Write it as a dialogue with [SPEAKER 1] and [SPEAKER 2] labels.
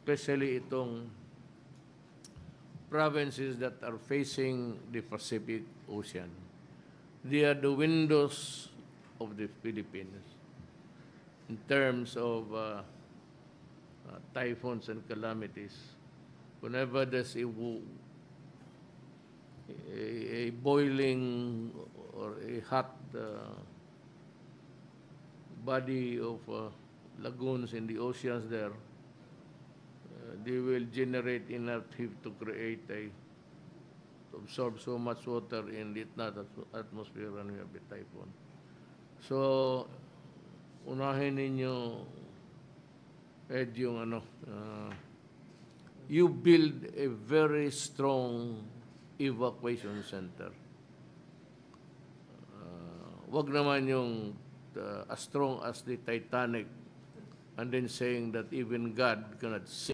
[SPEAKER 1] especially itong provinces that are facing the Pacific Ocean. They are the windows of the Philippines in terms of typhoons and calamities. Whenever there's a boiling or a hot body of lagoons in the oceans there, they will generate enough heat to create to absorb so much water in the atmosphere when we have a typhoon. So, unahin ninyo, Ed, yung you build a very strong evacuation center. Wag naman yung as strong as the Titanic and then saying that even God cannot sink